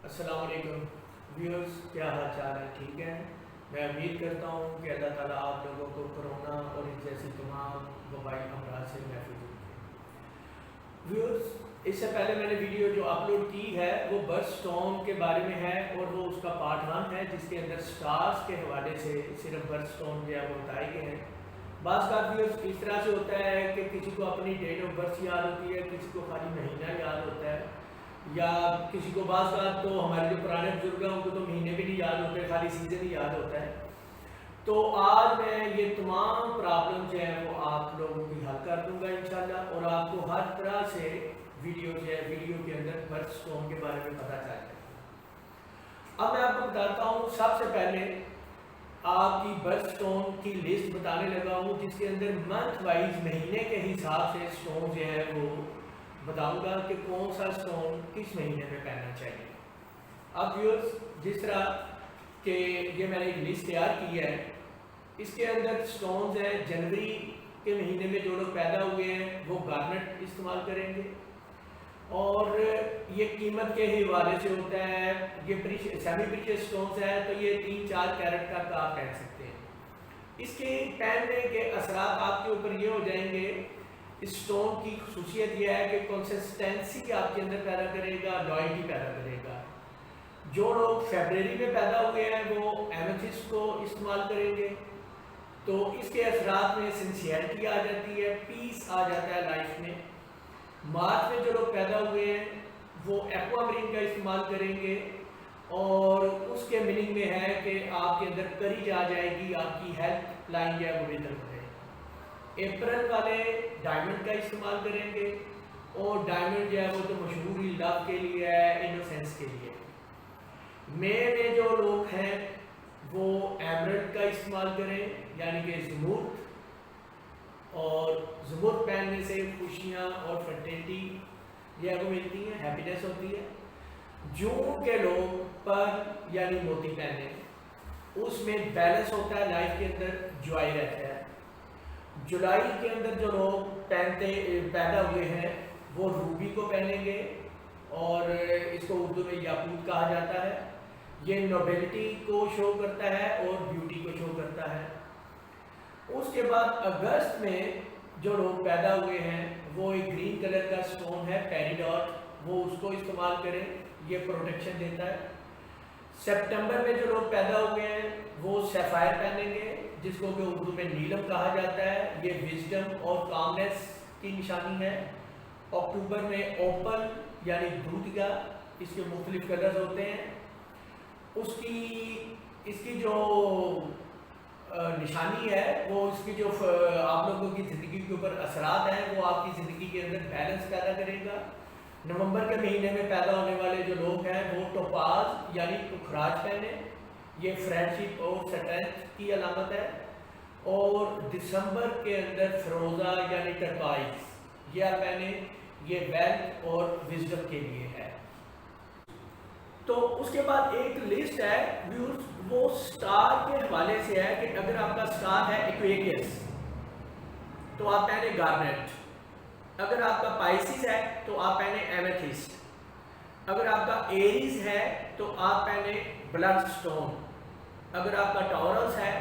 السلام علیکم ویورز، کیا حال چال ہے؟ ٹھیک ہے؟ میں امید کرتا ہوں کہ اللہ تعالیٰ آپ لوگوں کو کرونا اور اس جیسی تمام وبائی امراض سے محفوظ رکھے۔ ویورز، اس سے پہلے میں نے ویڈیو جو اپلوڈ کی ہے وہ برڈ اسٹارم کے بارے میں ہے، اور وہ اس کا پارٹ 1 ہے جس کے اندر سٹارز کے حوالے سے صرف برڈ اسٹارم جو ہے وہ بتائے گئے ہیں۔ بعض ویورز اس طرح سے ہوتا ہے کہ کسی کو اپنی ڈیٹ آف برتھ یاد ہوتی ہے، کسی کو خالی مہینہ یاد ہوتا ہے، یا کسی کو بعض بات تو ہمارے جو پرانے بزرگ ہیں ان کو تو مہینے بھی نہیں یاد ہوتے، خالی سیزن ہی یاد ہوتا ہے۔ تو آج میں یہ تمام پرابلم جو ہیں وہ آپ لوگوں کی حل کر دوں گا انشاءاللہ، اور آپ کو ہر طرح سے ویڈیو کے اندر برتھ اسٹارم کے بارے میں پتہ چل جائے۔ اب میں آپ کو بتاتا ہوں، سب سے پہلے آپ کی برتھ اسٹارم کی لسٹ بتانے لگا ہوں جس کے اندر منتھ وائز مہینے کے حساب سے اسٹارم جو ہے وہ بتاؤں گا کہ کون سا اسٹون کس مہینے میں پہننا چاہیے۔ اب ویورز، جس طرح کہ یہ میں نے ایک لسٹ تیار کی ہے، اس کے اندر اسٹونز ہیں جنوری کے مہینے میں جو لوگ پیدا ہوئے ہیں وہ گارنٹ استعمال کریں گے، اور یہ قیمت کے حوالے سے ہوتا ہے۔ یہ سیمی پریشیس اسٹونز ہے تو یہ 3-4 کیرٹ تک آپ پہن سکتے ہیں۔ اس کے پہننے کے اثرات آپ کے اوپر یہ ہو جائیں گے، اسٹون کی خصوصیت یہ ہے کہ کنسسٹنسی آپ کے اندر پیدا کرے گا، لائلٹی پیدا کرے گا۔ جو لوگ فیبرری میں پیدا ہوئے ہیں وہ ایمیتھسٹ کو استعمال کریں گے، تو اس کے اثرات میں سنسیئرٹی آ جاتی ہے، پیس آ جاتا ہے لائف میں۔ مارچ میں جو لوگ پیدا ہوئے ہیں وہ ایکوامرین کا استعمال کریں گے، اور اس کے میننگ میں ہے کہ آپ کے اندر کرج آ جائے گی، آپ کی ہیلتھ لائن جو ہے وہ بہتر ہو جائے گی۔ اپریل والے ڈائمنڈ کا استعمال کریں گے، اور ڈائمنڈ جو ہے وہ تو مشہور ہی لو کے لیے ہے، انوسینس کے لیے۔ مئی میں جو لوگ ہیں وہ ایمرلڈ کا استعمال کریں، یعنی کہ زمرد، اور زمرد پہننے سے خوشیاں اور فرٹینٹی جو ہے وہ ملتی ہیں، ہیپینس ہوتی ہے۔ جون کے لوگ پر یعنی موتی پہنے، اس میں بیلنس ہوتا ہے لائف کے اندر، جوائے رہتا ہے۔ جولائی کے اندر جو لوگ پیدا ہوئے ہیں وہ روبی کو پہنیں گے، اور اس کو اردو میں یاقوت کہا جاتا ہے۔ یہ نوبیلٹی کو شو کرتا ہے اور بیوٹی کو شو کرتا ہے۔ اس کے بعد اگست میں جو لوگ پیدا ہوئے ہیں وہ ایک گرین کلر کا سٹون ہے پیریڈاٹ، وہ اس کو استعمال کریں، یہ پروٹیکشن دیتا ہے۔ سپٹمبر میں جو لوگ پیدا ہوئے ہیں وہ سیفائر پہنیں گے، جس کو کہ اردو میں نیلم کہا جاتا ہے، یہ وزڈم اور کامنس کی نشانی ہے۔ اکتوبر میں اوپل یعنی دودھیا، اس کے مختلف کلرز ہوتے ہیں۔ اس کی جو نشانی ہے وہ اس کی جو آپ لوگوں کی زندگی کے اوپر اثرات ہیں وہ آپ کی زندگی کے اندر بیلنس پیدا کرے گا۔ نومبر کے مہینے میں پیدا ہونے والے جو لوگ ہیں وہ ٹوپاز یعنی پکھراج پہنے، یہ فرینڈشپ اور اسٹرینتھ کی علامت ہے۔ اور دسمبر کے اندر فروزہ یعنی ٹرکوائز، یہ آپ پہنے، یہ ویلتھ اور وزڈم کے لیے ہے۔ تو اس کے بعد ایک لسٹ ہے ویورز، وہ سٹار کے حوالے سے ہے کہ اگر آپ کا سٹار ہے ایکویریس تو آپ پہنے گارنٹ، اگر آپ کا پائسس ہے تو آپ پہنے ایمیتھسٹ، اگر آپ کا ایریز ہے تو آپ پہنے بلڈ سٹون، اگر آپ کا ٹورس ہے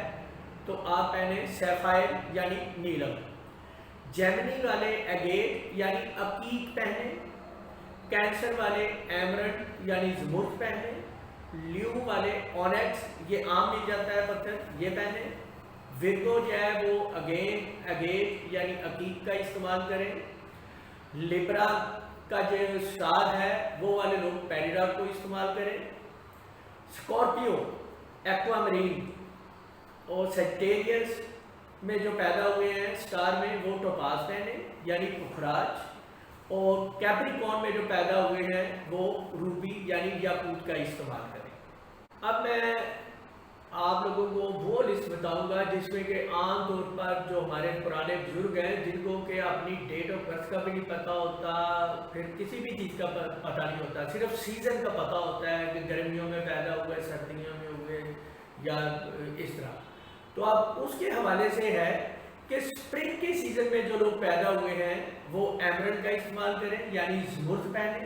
تو آپ پہنے سیفائر یعنی نیلم۔ جیمنی والے ایگیٹ یعنی عقیق پہنے، کینسر والے ایمرلڈ یعنی زمرد پہنے، لیو والے اونیکس، یہ عام مل جاتا ہے پتھر، یہ پہنے۔ ورگو جو ہے وہ اگیٹ یعنی عقیق کا استعمال کریں۔ لیبرا کا جو سٹار ہے وہ والے لوگ پیریڈاٹ کو استعمال کریں۔ اسکارپیو ایکوامرین، اور سیجیٹیریس میں جو پیدا ہوئے ہیں سٹار میں وہ ٹوپاز پہنے یعنی پکھراج، اور کیپریکون میں جو پیدا ہوئے ہیں وہ روبی یعنی یاقوت کا استعمال کریں۔ اب میں آپ لوگوں کو وہ لسٹ بتاؤں گا جس میں کہ عام طور پر جو ہمارے پرانے بزرگ ہیں جن کو کہ اپنی ڈیٹ آف برتھ کا بھی نہیں پتہ ہوتا، پھر کسی بھی چیز کا پتہ نہیں ہوتا، صرف سیزن کا پتہ ہوتا ہے کہ گرمیوں میں پیدا ہوئے، سردیوں میں ہوئے، یا اس طرح۔ تو اب اس کے حوالے سے ہے کہ اسپرنگ کے سیزن میں جو لوگ پیدا ہوئے ہیں وہ ایمرلڈ کا استعمال کریں یعنی زمرد پہنیں۔